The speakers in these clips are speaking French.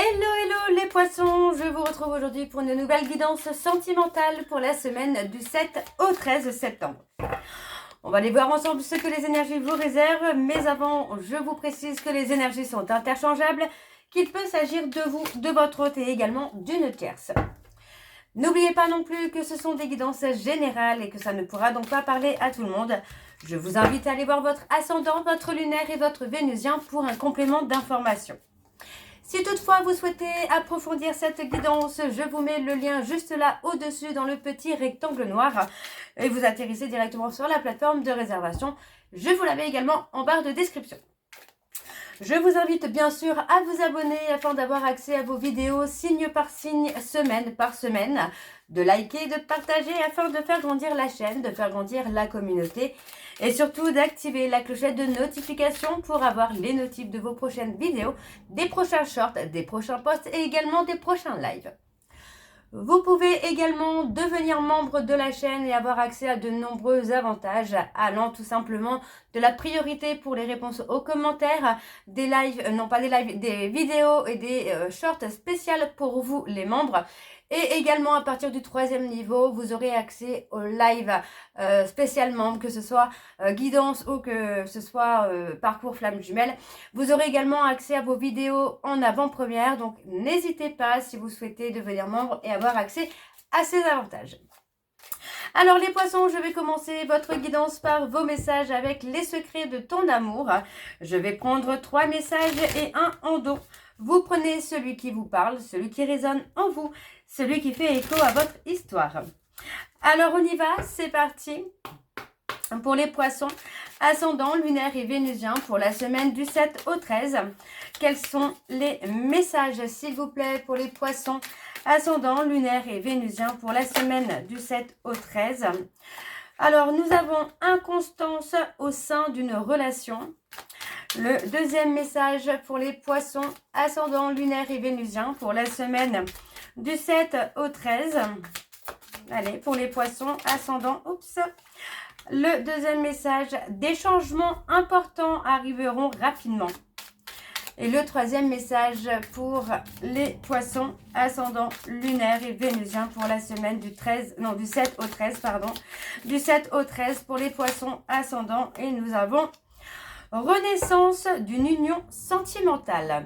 Hello, hello les poissons, je vous retrouve aujourd'hui pour une nouvelle guidance sentimentale pour la semaine du 7 au 13 septembre. On va aller voir ensemble ce que les énergies vous réservent, mais avant, je vous précise que les énergies sont interchangeables, qu'il peut s'agir de vous, de votre hôte et également d'une tierce. N'oubliez pas non plus que ce sont des guidances générales et que ça ne pourra donc pas parler à tout le monde. Je vous invite à aller voir votre ascendant, votre lunaire et votre vénusien pour un complément d'information. Si toutefois vous souhaitez approfondir cette guidance, je vous mets le lien juste là au-dessus dans le petit rectangle noir et vous atterrissez directement sur la plateforme de réservation. Je vous la mets également en barre de description. Je vous invite bien sûr à vous abonner afin d'avoir accès à vos vidéos signe par signe, semaine par semaine, de liker, de partager afin de faire grandir la chaîne, de faire grandir la communauté et surtout d'activer la clochette de notification pour avoir les notifs de vos prochaines vidéos, des prochains shorts, des prochains posts et également des prochains lives. Vous pouvez également devenir membre de la chaîne et avoir accès à de nombreux avantages allant tout simplement de la priorité pour les réponses aux commentaires, des lives, des vidéos et des shorts spéciales pour vous les membres. Et également à partir du 3e niveau, vous aurez accès aux lives spécial membres, que ce soit guidance ou que ce soit parcours flamme jumelle. Vous aurez également accès à vos vidéos en avant-première, donc n'hésitez pas si vous souhaitez devenir membre et avoir accès à ces avantages. Alors les poissons, je vais commencer votre guidance par vos messages avec les secrets de ton amour. Je vais prendre 3 messages et un en dos. Vous prenez celui qui vous parle, celui qui résonne en vous, celui qui fait écho à votre histoire. Alors on y va, c'est parti. Pour les poissons, ascendant, lunaire et vénusien pour la semaine du 7 au 13. Quels sont les messages, s'il vous plaît, pour les poissons, ascendant, lunaire et vénusien pour la semaine du 7 au 13. Alors, nous avons inconstance au sein d'une relation. Le deuxième message pour les poissons, ascendant, lunaire et vénusien pour la semaine du 7 au 13. Allez, pour les poissons, ascendant, le deuxième message, des changements importants arriveront rapidement. Et le troisième message pour les poissons, ascendant, lunaire et vénusien pour la semaine du 7 au 13, pardon. Du 7 au 13 pour les poissons, ascendant. Et nous avons renaissance d'une union sentimentale.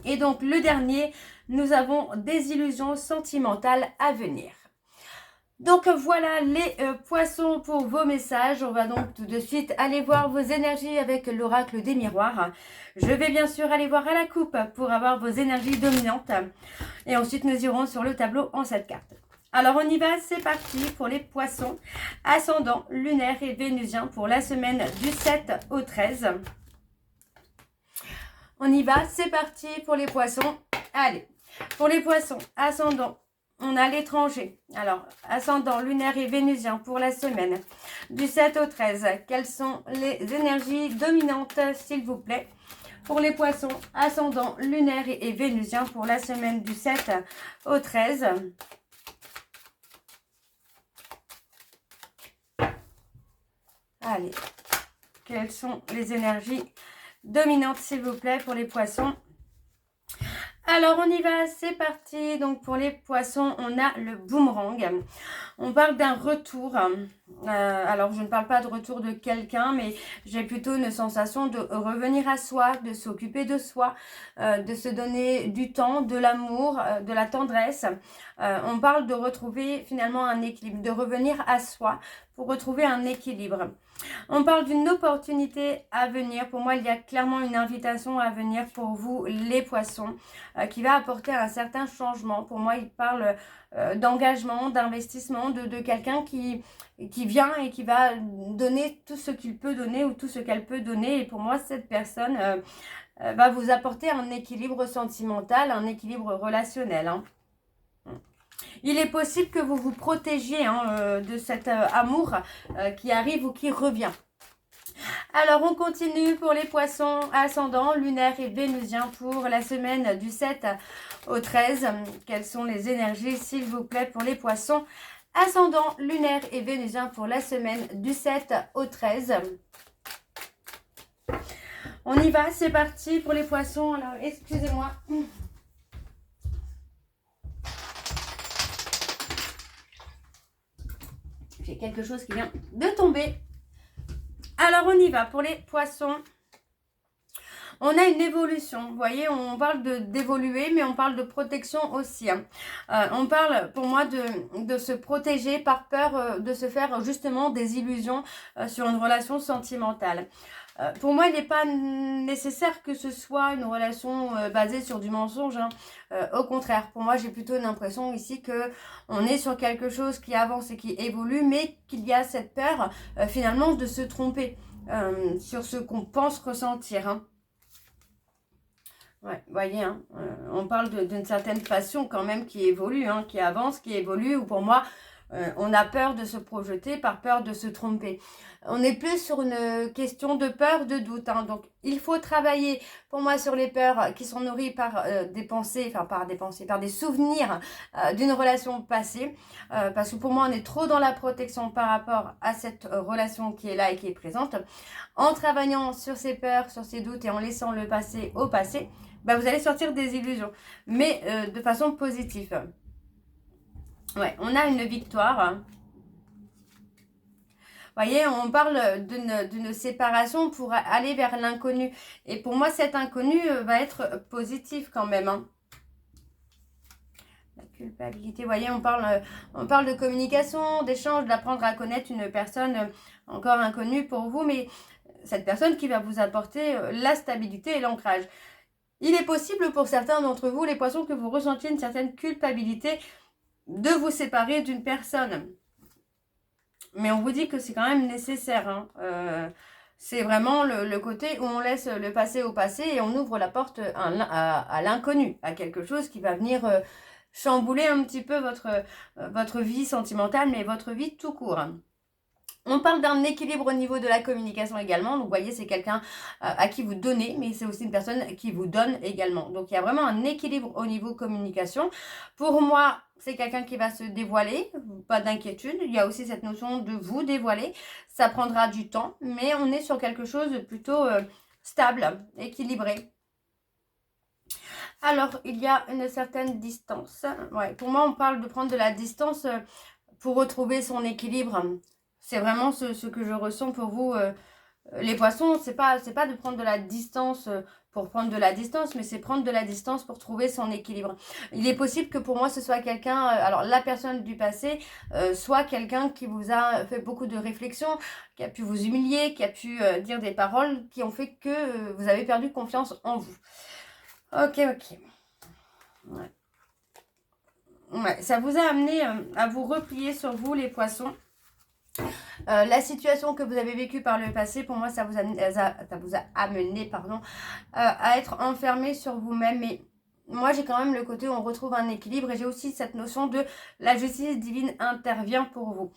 Et donc le dernier, nous avons des illusions sentimentales à venir. Donc voilà les poissons pour vos messages. On va donc tout de suite aller voir vos énergies avec l'oracle des miroirs. Je vais bien sûr aller voir à la coupe pour avoir vos énergies dominantes. Et ensuite nous irons sur le tableau en 7 cartes. Alors on y va, c'est parti pour les poissons, ascendant, lunaire et vénusien pour la semaine du 7 au 13. On y va, c'est parti pour les poissons. Allez, pour les poissons, ascendant, on a l'étranger. Alors, ascendant, lunaire et vénusien pour la semaine du 7 au 13. Quelles sont les énergies dominantes, s'il vous plaît, pour les poissons, ascendant, lunaire et vénusien pour la semaine du 7 au 13. Allez, quelles sont les énergies dominantes, s'il vous plaît, pour les poissons? Alors on y va, c'est parti. Donc pour les poissons, on a le boomerang. On parle d'un retour. Alors je ne parle pas de retour de quelqu'un, mais j'ai plutôt une sensation de revenir à soi, de s'occuper de soi, de se donner du temps, de l'amour, de la tendresse. On parle de retrouver finalement un équilibre, de revenir à soi pour retrouver un équilibre. On parle d'une opportunité à venir. Pour moi, il y a clairement une invitation à venir pour vous, les poissons, qui va apporter un certain changement. Pour moi, il parle d'engagement, d'investissement, de quelqu'un qui vient et qui va donner tout ce qu'il peut donner ou tout ce qu'elle peut donner. Et pour moi, cette personne va vous apporter un équilibre sentimental, un équilibre relationnel. Il est possible que vous vous protégiez de cet amour qui arrive ou qui revient. Alors, on continue pour les poissons ascendants, lunaire et vénusien pour la semaine du 7 au 13. Quelles sont les énergies, s'il vous plaît, pour les poissons ascendants, lunaire et vénusien pour la semaine du 7 au 13. On y va, c'est parti pour les poissons. Alors, excusez-moi. J'ai quelque chose qui vient de tomber. Alors, on y va pour les poissons. On a une évolution, vous voyez, on parle d'évoluer, mais on parle de protection aussi. Hein. On parle, pour moi, de se protéger par peur de se faire justement des illusions sur une relation sentimentale. Pour moi, il n'est pas nécessaire que ce soit une relation basée sur du mensonge. Hein. Au contraire, pour moi, j'ai plutôt l'impression ici que on est sur quelque chose qui avance et qui évolue, mais qu'il y a cette peur finalement de se tromper sur ce qu'on pense ressentir. Hein. Ouais, vous voyez, hein, on parle d'une certaine passion quand même qui évolue, hein, qui avance, qui évolue, où pour moi, on a peur de se projeter par peur de se tromper. On est plus sur une question de peur, de doute. Hein, donc, il faut travailler, pour moi, sur les peurs qui sont nourries par des pensées, enfin par des souvenirs d'une relation passée. Parce que pour moi, on est trop dans la protection par rapport à cette relation qui est là et qui est présente. En travaillant sur ces peurs, sur ces doutes et en laissant le passé au passé, bah, vous allez sortir des illusions, mais de façon positive. Ouais, on a une victoire. Vous voyez, on parle d'une séparation pour aller vers l'inconnu. Et pour moi, cet inconnu va être positif quand même. Hein. La culpabilité, vous voyez, on parle de communication, d'échange, d'apprendre à connaître une personne encore inconnue pour vous, mais cette personne qui va vous apporter la stabilité et l'ancrage. Il est possible pour certains d'entre vous, les poissons, que vous ressentiez une certaine culpabilité de vous séparer d'une personne. Mais on vous dit que c'est quand même nécessaire. Hein. C'est vraiment le côté où on laisse le passé au passé et on ouvre la porte à l'inconnu, à quelque chose qui va venir chambouler un petit peu votre vie sentimentale, mais votre vie tout court. Hein. On parle d'un équilibre au niveau de la communication également. Donc, vous voyez, c'est quelqu'un à qui vous donnez, mais c'est aussi une personne qui vous donne également. Donc, il y a vraiment un équilibre au niveau communication. Pour moi, c'est quelqu'un qui va se dévoiler. Pas d'inquiétude. Il y a aussi cette notion de vous dévoiler. Ça prendra du temps, mais on est sur quelque chose de plutôt stable, équilibré. Alors, il y a une certaine distance. Ouais, pour moi, on parle de prendre de la distance pour retrouver son équilibre. C'est vraiment ce que je ressens pour vous, les poissons. C'est pas de prendre de la distance pour prendre de la distance, mais c'est prendre de la distance pour trouver son équilibre. Il est possible que pour moi, ce soit quelqu'un, alors la personne du passé, soit quelqu'un qui vous a fait beaucoup de réflexions, qui a pu vous humilier, qui a pu dire des paroles qui ont fait que vous avez perdu confiance en vous. Ok. Ouais. Ouais, ça vous a amené à vous replier sur vous, les poissons. La situation que vous avez vécue par le passé, pour moi, ça vous a amené à être enfermé sur vous-même. Mais moi, j'ai quand même le côté où on retrouve un équilibre et j'ai aussi cette notion de la justice divine intervient pour vous.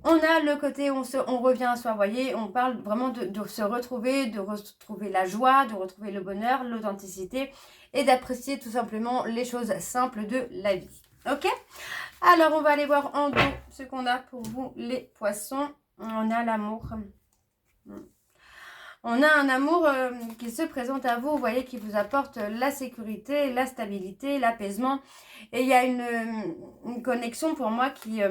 On a le côté où on revient à soi, vous voyez, on parle vraiment de se retrouver, de retrouver la joie, de retrouver le bonheur, l'authenticité et d'apprécier tout simplement les choses simples de la vie. Ok ? Alors, on va aller voir en dos ce qu'on a pour vous, les poissons. On a l'amour. On a un amour qui se présente à vous, vous voyez, qui vous apporte la sécurité, la stabilité, l'apaisement. Et il y a une connexion pour moi qui...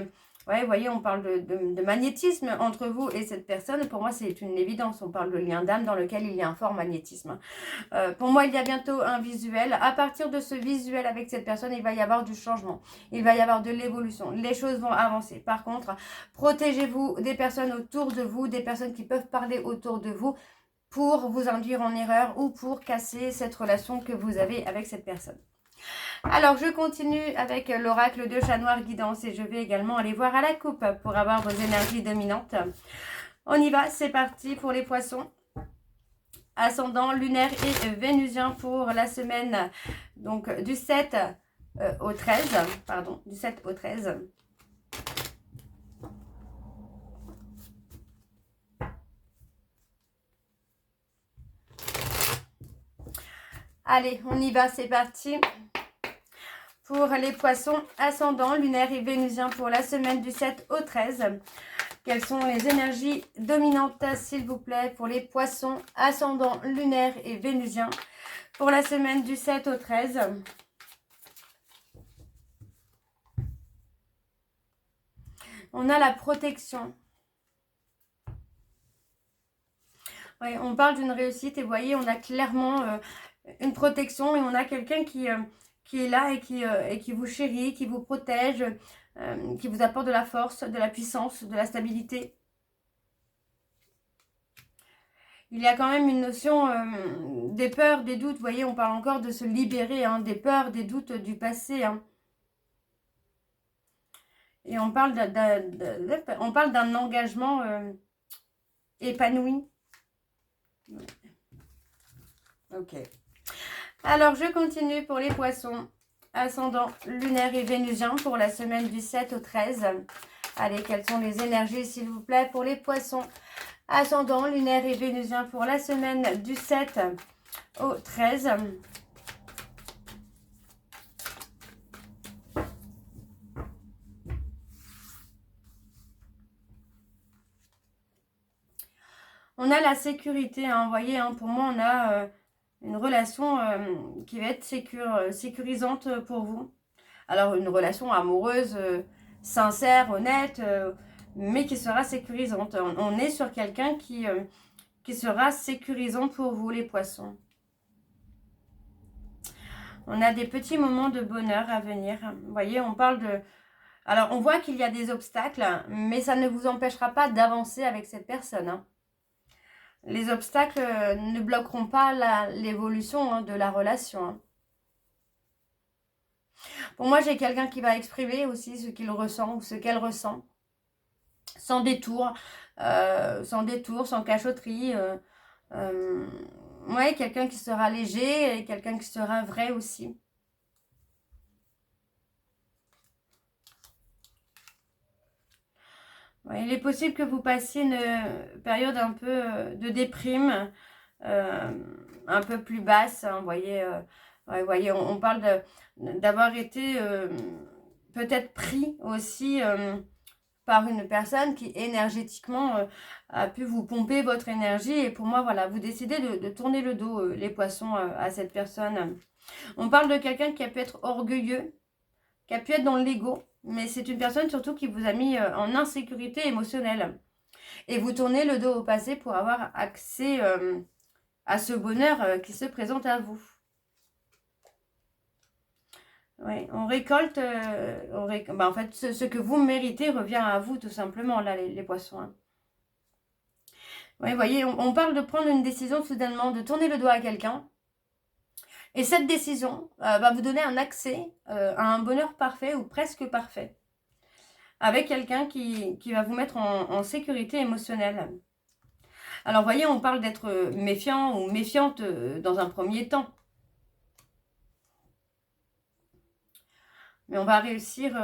ouais, vous voyez, on parle de magnétisme entre vous et cette personne. Pour moi, c'est une évidence. On parle de lien d'âme dans lequel il y a un fort magnétisme. Pour moi, il y a bientôt un visuel. À partir de ce visuel avec cette personne, il va y avoir du changement. Il va y avoir de l'évolution. Les choses vont avancer. Par contre, protégez-vous des personnes autour de vous, des personnes qui peuvent parler autour de vous pour vous induire en erreur ou pour casser cette relation que vous avez avec cette personne. Alors, je continue avec l'oracle de chat noir guidance et je vais également aller voir à la coupe pour avoir vos énergies dominantes. On y va, c'est parti pour les poissons. Ascendant lunaire et vénusien pour la semaine donc du 7 au 13. Pardon, du 7 au 13. Allez, on y va, c'est parti. Pour les poissons ascendants, lunaire et vénusien pour la semaine du 7 au 13. Quelles sont les énergies dominantes, s'il vous plaît, pour les poissons ascendants, lunaire et vénusien pour la semaine du 7 au 13. On a la protection. Ouais, on parle d'une réussite et vous voyez, on a clairement une protection et on a quelqu'un qui est là et qui vous chérit, qui vous protège, qui vous apporte de la force, de la puissance, de la stabilité. Il y a quand même une notion des peurs, des doutes. Vous voyez, on parle encore de se libérer des peurs, des doutes du passé. Et on parle d'un engagement épanoui. Ok. Alors, je continue pour les poissons. Ascendant lunaire et vénusien pour la semaine du 7 au 13. Allez, quelles sont les énergies, s'il vous plaît, pour les poissons? Ascendant lunaire et vénusien pour la semaine du 7 au 13. On a la sécurité, vous voyez, pour moi, on a une relation qui va être sécurisante pour vous. Alors, une relation amoureuse, sincère, honnête, mais qui sera sécurisante. On est sur quelqu'un qui sera sécurisant pour vous, les poissons. On a des petits moments de bonheur à venir. Vous voyez, on parle de... Alors, on voit qu'il y a des obstacles, mais ça ne vous empêchera pas d'avancer avec cette personne. Les obstacles ne bloqueront pas l'évolution de la relation. Pour moi, j'ai quelqu'un qui va exprimer aussi ce qu'il ressent ou ce qu'elle ressent. Sans détour, sans cachotterie. Ouais, quelqu'un qui sera léger et quelqu'un qui sera vrai aussi. Ouais, il est possible que vous passiez une période un peu de déprime, un peu plus basse. Vous voyez, ouais, voyez, on parle d'avoir été peut-être pris aussi par une personne qui énergétiquement a pu vous pomper votre énergie. Et pour moi, voilà, vous décidez de tourner le dos, les poissons, à cette personne. On parle de quelqu'un qui a pu être orgueilleux, qui a pu être dans l'ego, mais c'est une personne surtout qui vous a mis en insécurité émotionnelle. Et vous tournez le dos au passé pour avoir accès à ce bonheur qui se présente à vous. Oui, on récolte, en fait, ce que vous méritez revient à vous tout simplement, là, les poissons. Oui, vous voyez, on parle de prendre une décision soudainement, de tourner le dos à quelqu'un. Et cette décision va vous donner un accès à un bonheur parfait ou presque parfait. Avec quelqu'un qui va vous mettre en sécurité émotionnelle. Alors, vous voyez, on parle d'être méfiant ou méfiante dans un premier temps. Mais on va réussir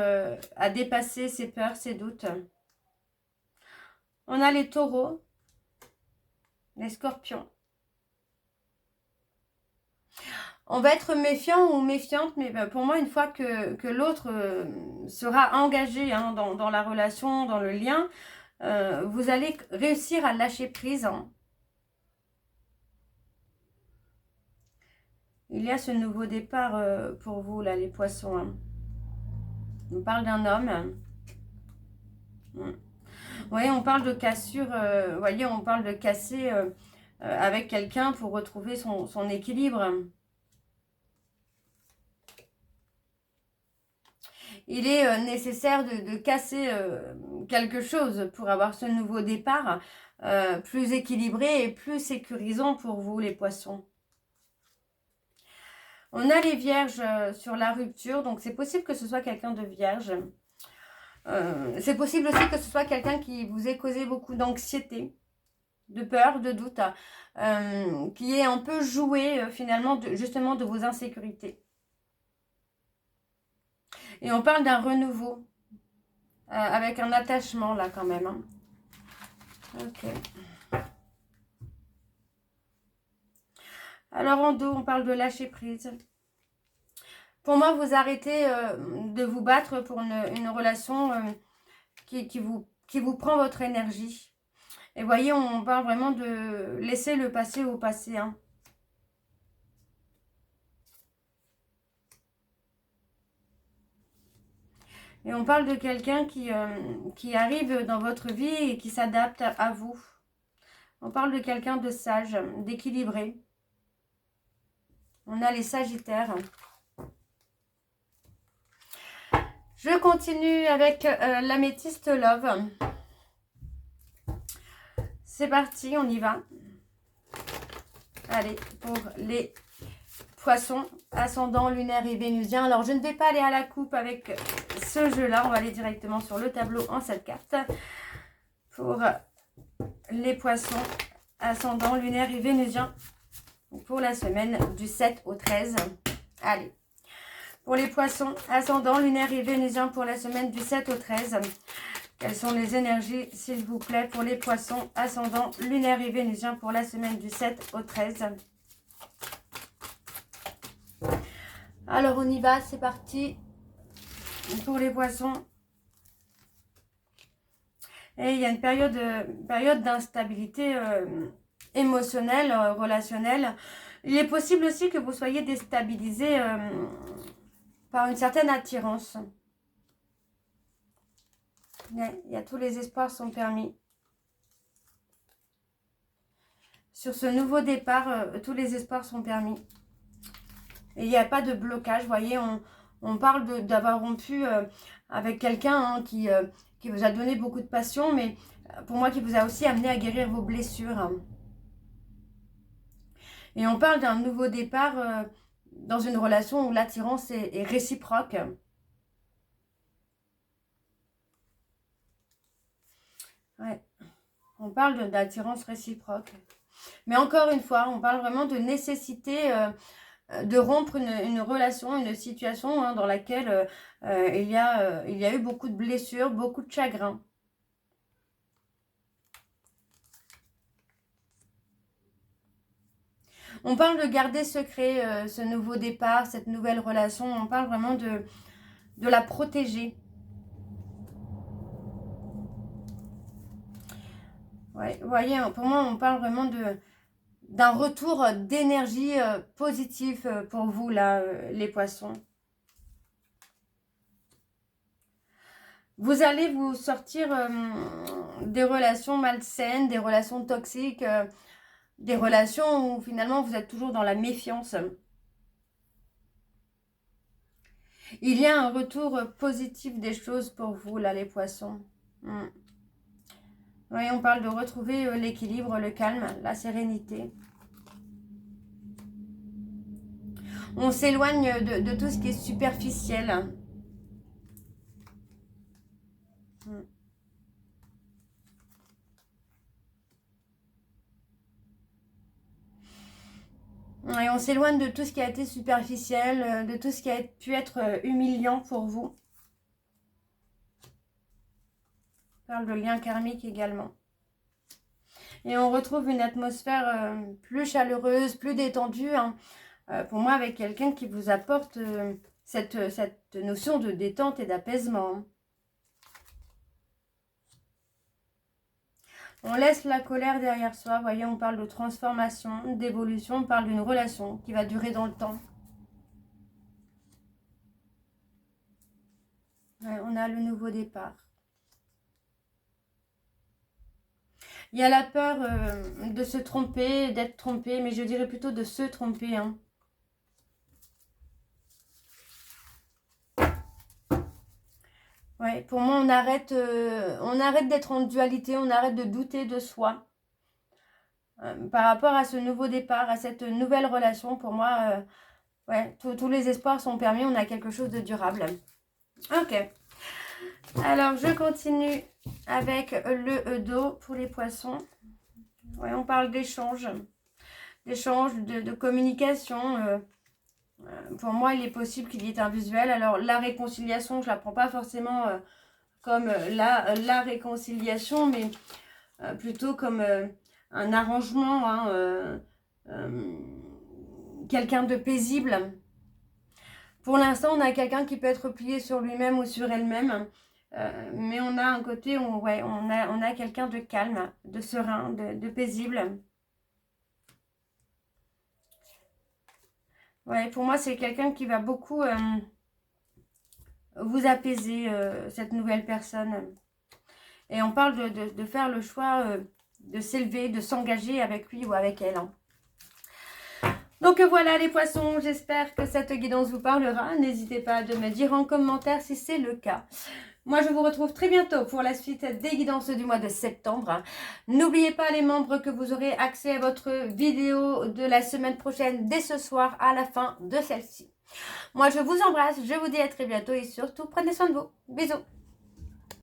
à dépasser ses peurs, ses doutes. On a les taureaux, les scorpions. On va être méfiant ou méfiante, mais pour moi, une fois que l'autre sera engagé dans la relation, dans le lien, vous allez réussir à lâcher prise. Il y a ce nouveau départ pour vous, là, les poissons. On parle d'un homme. Oui, on parle de cassure. Vous voyez, on parle de casser avec quelqu'un pour retrouver son équilibre. Il est nécessaire de casser quelque chose pour avoir ce nouveau départ plus équilibré et plus sécurisant pour vous, les poissons. On a les vierges sur la rupture, donc c'est possible que ce soit quelqu'un de vierge. C'est possible aussi que ce soit quelqu'un qui vous ait causé beaucoup d'anxiété, de peur, de doute, qui ait un peu joué finalement justement de vos insécurités. Et on parle d'un renouveau, avec un attachement là quand même. Ok. Alors en dos, on parle de lâcher prise. Pour moi, vous arrêtez de vous battre pour une relation qui vous prend votre énergie. Et voyez, on parle vraiment de laisser le passé au passé. Et on parle de quelqu'un qui arrive dans votre vie et qui s'adapte à vous. On parle de quelqu'un de sage, d'équilibré. On a les Sagittaires. Je continue avec l'améthyste Love. C'est parti, on y va. Allez, pour les poissons, ascendant, lunaire et vénusien. Alors, je ne vais pas aller à la coupe avec ce jeu-là. On va aller directement sur le tableau en 7 cartes. Pour les poissons, ascendant, lunaire et vénusien. Pour la semaine du 7 au 13. Allez. Pour les poissons, ascendant, lunaire et vénusien pour la semaine du 7 au 13. Quelles sont les énergies, s'il vous plaît, pour les poissons, ascendant, lunaire et vénusien pour la semaine du 7 au 13. Alors, on y va, c'est parti. Pour les poissons. Et il y a une période d'instabilité émotionnelle, relationnelle. Il est possible aussi que vous soyez déstabilisé par une certaine attirance. Il y a tous les espoirs sont permis. Sur ce nouveau départ, tous les espoirs sont permis. Et il n'y a pas de blocage. Vous voyez, on parle d'avoir rompu avec quelqu'un hein, qui vous a donné beaucoup de passion, mais pour moi qui vous a aussi amené à guérir vos blessures. Et on parle d'un nouveau départ dans une relation où l'attirance est réciproque. Ouais. On parle d'attirance réciproque. Mais encore une fois, on parle vraiment de nécessité de rompre une relation, une situation hein, dans laquelle il y a eu beaucoup de blessures, beaucoup de chagrin. On parle de garder secret ce nouveau départ, cette nouvelle relation. On parle vraiment de la protéger. Ouais, vous voyez, pour moi, on parle vraiment d'un retour d'énergie positive pour vous, là, les poissons. Vous allez vous sortir des relations malsaines, des relations toxiques, des relations où finalement vous êtes toujours dans la méfiance. Il y a un retour positif des choses pour vous, là, les poissons. Oui, on parle de retrouver l'équilibre, le calme, la sérénité. On s'éloigne de tout ce qui est superficiel. Et on s'éloigne de tout ce qui a été superficiel, de tout ce qui a pu être humiliant pour vous. On parle de lien karmique également. Et on retrouve une atmosphère plus chaleureuse, plus détendue. Hein. Pour moi, avec quelqu'un qui vous apporte cette notion de détente et d'apaisement. On laisse la colère derrière soi. Vous voyez, on parle de transformation, d'évolution. On parle d'une relation qui va durer dans le temps. Ouais, on a le nouveau départ. Il y a la peur de se tromper, d'être trompé, mais je dirais plutôt de se tromper. Hein. Ouais, pour moi, on arrête d'être en dualité, on arrête de douter de soi. Par rapport à ce nouveau départ, à cette nouvelle relation, pour moi, ouais, tous les espoirs sont permis, on a quelque chose de durable. Ok. Alors, je continue avec le dos pour les poissons. Ouais, on parle d'échange, de communication. Pour moi, il est possible qu'il y ait un visuel. Alors, la réconciliation, je ne la prends pas forcément comme la réconciliation, mais plutôt comme un arrangement, hein, quelqu'un de paisible. Pour l'instant, on a quelqu'un qui peut être plié sur lui-même ou sur elle-même, mais on a un côté, on a quelqu'un de calme, de serein, de paisible. Ouais, pour moi, c'est quelqu'un qui va beaucoup vous apaiser, cette nouvelle personne. Et on parle de faire le choix de s'élever, de s'engager avec lui ou avec elle. Hein. Donc voilà les poissons, j'espère que cette guidance vous parlera. N'hésitez pas à me dire en commentaire si c'est le cas. Moi, je vous retrouve très bientôt pour la suite des guidances du mois de septembre. N'oubliez pas les membres que vous aurez accès à votre vidéo de la semaine prochaine dès ce soir à la fin de celle-ci. Moi, je vous embrasse, je vous dis à très bientôt et surtout, prenez soin de vous. Bisous.